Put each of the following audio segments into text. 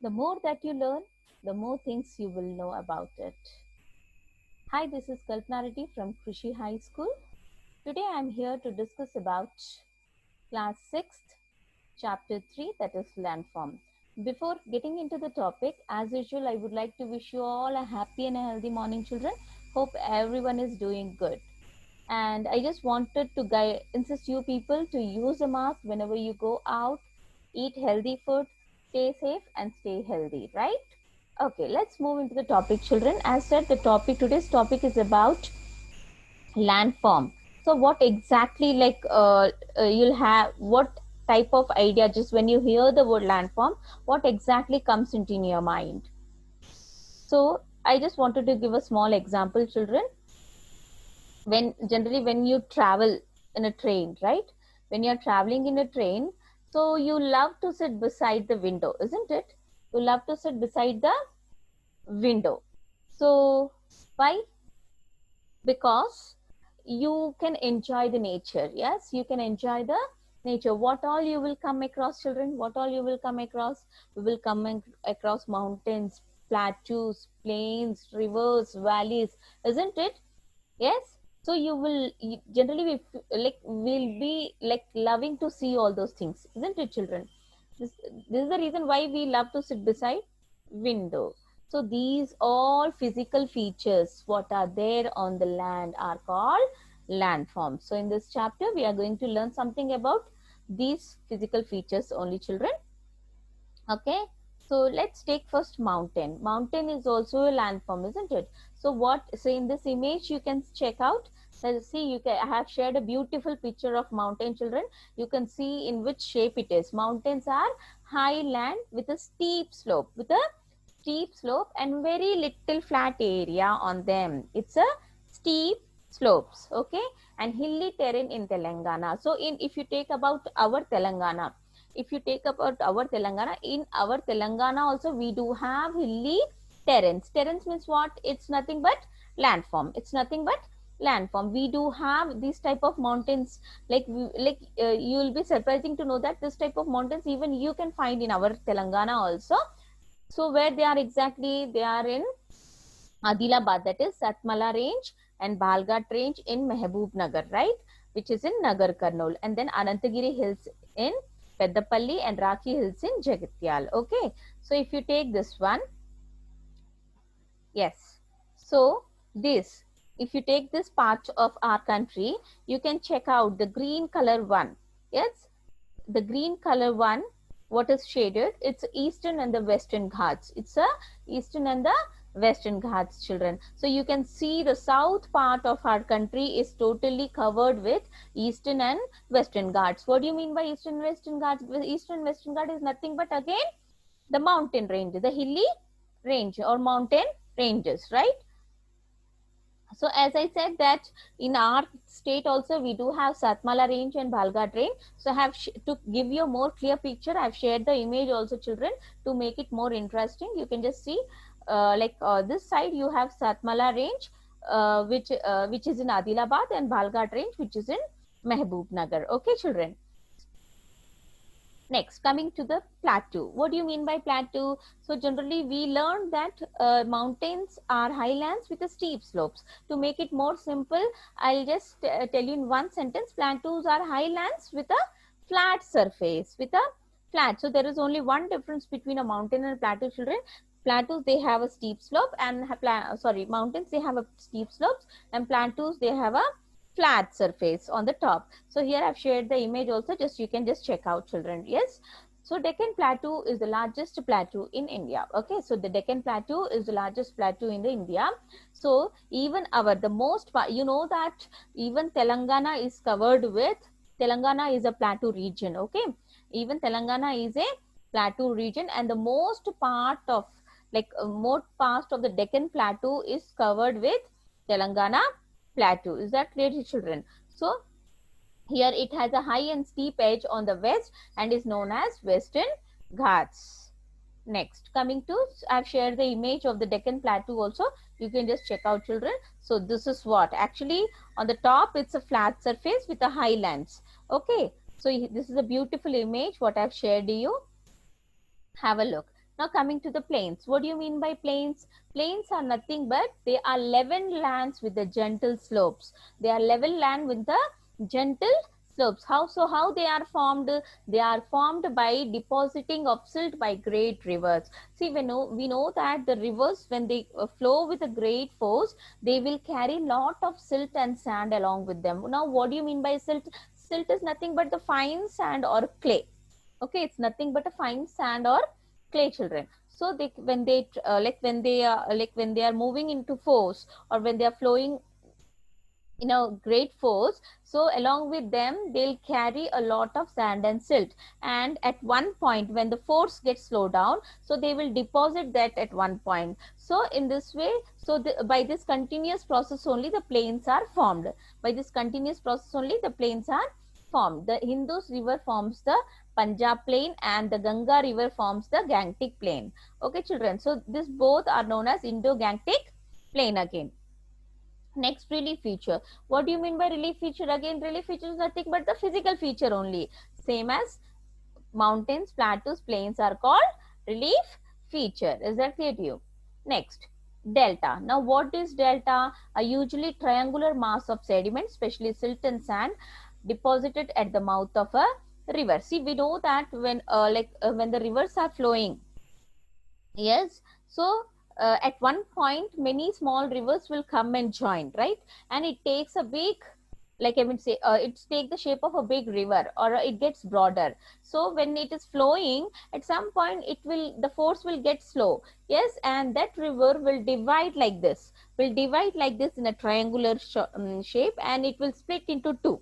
The more that you learn, the more things you will know about it. Hi, this is Kalpana Reddy from Krishi High School. Today I am here to discuss about class 6th, chapter 3, that is landform. Before getting into the topic, as usual, I would like to wish you all a happy and a healthy morning, children. Hope everyone is doing good. And I just wanted to insist you people to use a mask whenever you go out, eat healthy food, stay safe and stay healthy, right? Okay, let's move into the topic, children. As said, today's topic is about landform. So what exactly you'll have, what type of idea, just when you hear the word landform, what exactly comes into your mind? So I just wanted to give a small example, children. When you travel in a train, right? When you're traveling in a train, so you love to sit beside the window, isn't it? You love to sit beside the window. So why? Because you can enjoy the nature. Yes, you can enjoy the nature. What all you will come across, children? What all you will come across? We will come across mountains, plateaus, plains, rivers, valleys, isn't it? Yes. So generally we'll be like loving to see all those things, isn't it, children? This is the reason why we love to sit beside window. So these all physical features what are there on the land are called landforms. So in this chapter we are going to learn something about these physical features only, children. Okay, so let's take first mountain. Mountain is also a landform, isn't it? So in this image you can check out. See, I have shared a beautiful picture of mountain, children. You can see in which shape it is. Mountains are high land with a steep slope, and very little flat area on them. It's a steep slopes, okay, and hilly terrain in Telangana. So if you take about our Telangana, in our Telangana also we do have hilly terrains. Terrains means what? It's nothing but landform. It's nothing but landform. We do have this type of mountains. You will be surprising to know that this type of mountains even you can find in our Telangana also. So where they are exactly? They are in Adilabad, that is Satmala range, and Balghat range in Mehboob Nagar, right? Which is in Nagar Karnool. And then Anantagiri Hills in Peddapalli and Raki Hills in Jagatyal. Okay. So if you take this one, yes. So if you take this part of our country, you can check out the green color one. Yes. The green color one, what is shaded? It's eastern and the western Ghats. It's a eastern and the western Ghats, children. So you can see the south part of our country is totally covered with eastern and western Ghats. What do you mean by eastern and western Ghats? Eastern and western Ghat is nothing but again the mountain range, the hilly range or mountain ranges, right? So as I said that in our state also we do have Satmala range and Balghat range. So I have to give you a more clear picture, I have shared the image also, children, to make it more interesting. You can just see this side you have Satmala range which is in Adilabad, and Balghat range which is in Mehboob Nagar. Okay, children. Next, coming to the plateau. What do you mean by plateau? So generally we learned that mountains are highlands with a steep slopes. To make it more simple, I'll just tell you in one sentence. Plateaus are highlands with a flat surface, so there is only one difference between a mountain and a plateau, children. Plateaus, they have a steep slope, and mountains, they have a steep slopes, and plateaus, they have a flat surface on the top. So here I've shared the image also, just you can just check out, children. Yes. So Deccan Plateau is the largest plateau in India. Okay, so the Deccan Plateau is the largest plateau in the India. So even you know that even Telangana is Telangana is a plateau region. Okay, even Telangana is a plateau region, and the most part of the Deccan Plateau is covered with Telangana Plateau. Is that clear, children? So here it has a high and steep edge on the west and is known as Western Ghats. Next, coming to, I've shared the image of the Deccan Plateau also. You can just check out, children. So this is what actually on the top, it's a flat surface with the highlands. Okay, so this is a beautiful image what I've shared to you. Have a look. Now coming to the plains. What do you mean by plains? Plains are nothing but they are level lands with the gentle slopes. They are level land with the gentle slopes. How they are formed? They are formed by depositing of silt by great rivers. See, we know that the rivers, when they flow with a great force, they will carry lot of silt and sand along with them. Now, what do you mean by silt? Silt is nothing but the fine sand or clay. Okay, it's nothing but a fine sand or clay, children. So they, when they when they are moving into force, or when they are flowing in a great force, so along with them they'll carry a lot of sand and silt, and at one point when the force gets slowed down, so they will deposit that at one point. So in this way, so by this continuous process only the plains are formed. By this continuous process only the plains are formed. The Indus river forms the Punjab plain, and the Ganga river forms the Gangetic plain. Okay, children, so this both are known as Indo-Gangetic plain again. Next, relief feature. What do you mean by relief feature? Again, relief feature is nothing but the physical feature only. Same as mountains, plateaus, plains are called relief feature. Is that clear to you? Next, delta. Now, what is delta? A usually triangular mass of sediment, especially silt and sand, deposited at the mouth of a river. See, we know that when when the rivers are flowing, yes, so at one point many small rivers will come and join, right? And it takes a big, like I would say, it's take the shape of a big river, or it gets broader. So when it is flowing, at some point it will, the force will get slow, yes, and that river will divide like this, in a triangular shape, and it will split into two.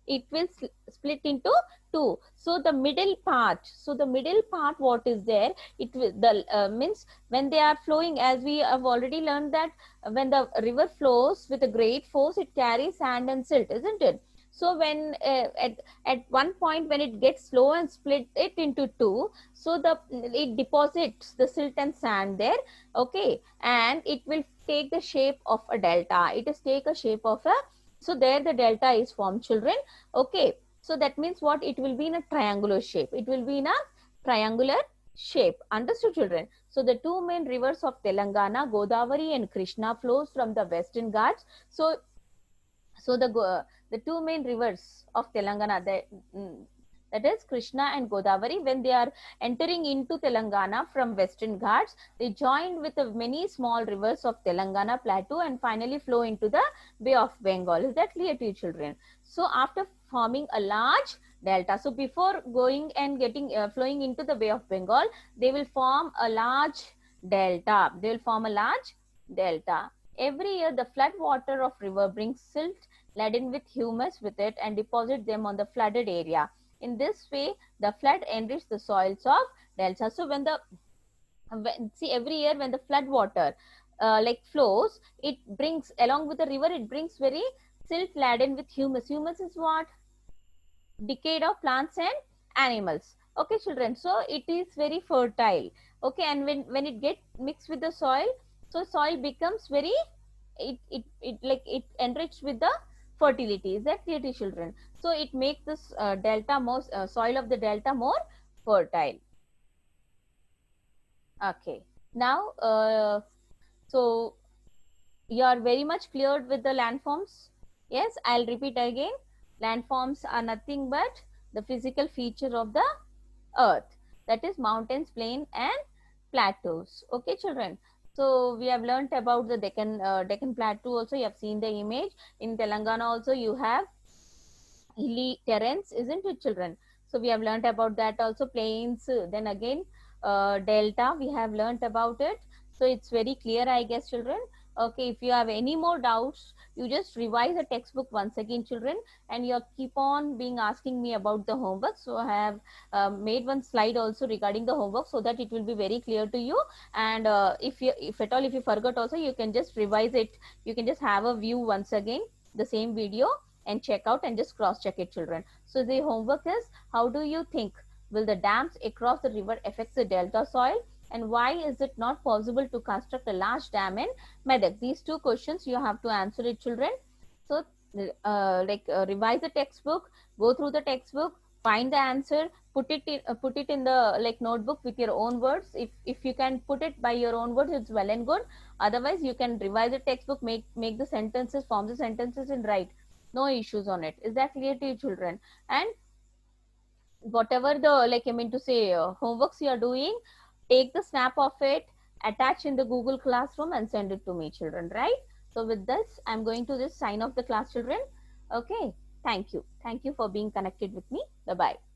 It will split into two. So the middle part, what is there, it will, the means when they are flowing, as we have already learned that when the river flows with a great force, it carries sand and silt, isn't it? So when at one point when it gets slow and split it into two, so the it deposits the silt and sand there, okay, and it will take the shape of a delta. It is take a shape of a, so there the delta is formed, children. Okay, so that means what? It will be in a triangular shape. It will be in a triangular shape. Understood, children? So the two main rivers of Telangana, Godavari and Krishna, flows from the Western Ghats. So the two main rivers of Telangana, that is Krishna and Godavari, when they are entering into Telangana from Western Ghats, they join with the many small rivers of Telangana plateau and finally flow into the Bay of Bengal. Is that clear to you, children? So after forming a large delta, so before going and getting flowing into the Bay of Bengal, they will form a large delta. They will form a large delta. Every year, the flood water of river brings silt laden with humus with it and deposit them on the flooded area. In this way, the flood enrich the soils of delta. So see, every year when the flood water flows, it brings along with the river, it brings very silt laden with humus. Humus is what? Decayed of plants and animals. Okay, children, so it is very fertile. Okay, and when it gets mixed with the soil, so soil becomes very, it enriched with the fertility. Is that clear to children? So it makes this delta more soil of the delta more fertile. Okay, now so you are very much cleared with the landforms. Yes, I'll repeat again. Landforms are nothing but the physical feature of the earth, that is mountains, plain and plateaus. Okay, children, so we have learnt about the Deccan plateau also. You have seen the image. In Telangana also you have hilly terrains, isn't it, children? So we have learnt about that also. Plains, then again delta, we have learnt about it. So it's very clear, I guess, children. Okay, if you have any more doubts, you just revise the textbook once again, children, and you keep on being asking me about the homework. So I have made one slide also regarding the homework, so that it will be very clear to you. And if at all if you forgot also, you can just revise it. You can just have a view once again, the same video, and check out and just cross check it, children. So the homework is, how do you think will the dams across the river affect the delta soil, and why is it not possible to construct a large dam in Medak? These two questions you have to answer it, children. So revise the textbook, go through the textbook, find the answer, put it in the like notebook with your own words. If you can put it by your own words, it's well and good. Otherwise, you can revise the textbook, make the sentences, form the sentences, and write. No issues on it. Is that clear to you, children? And whatever the, like, I mean to say, homeworks you are doing, take the snap of it, attach in the Google Classroom, and send it to me, children, right? So with this, I'm going to just sign off the class, children. Okay, thank you for being connected with me. Bye bye.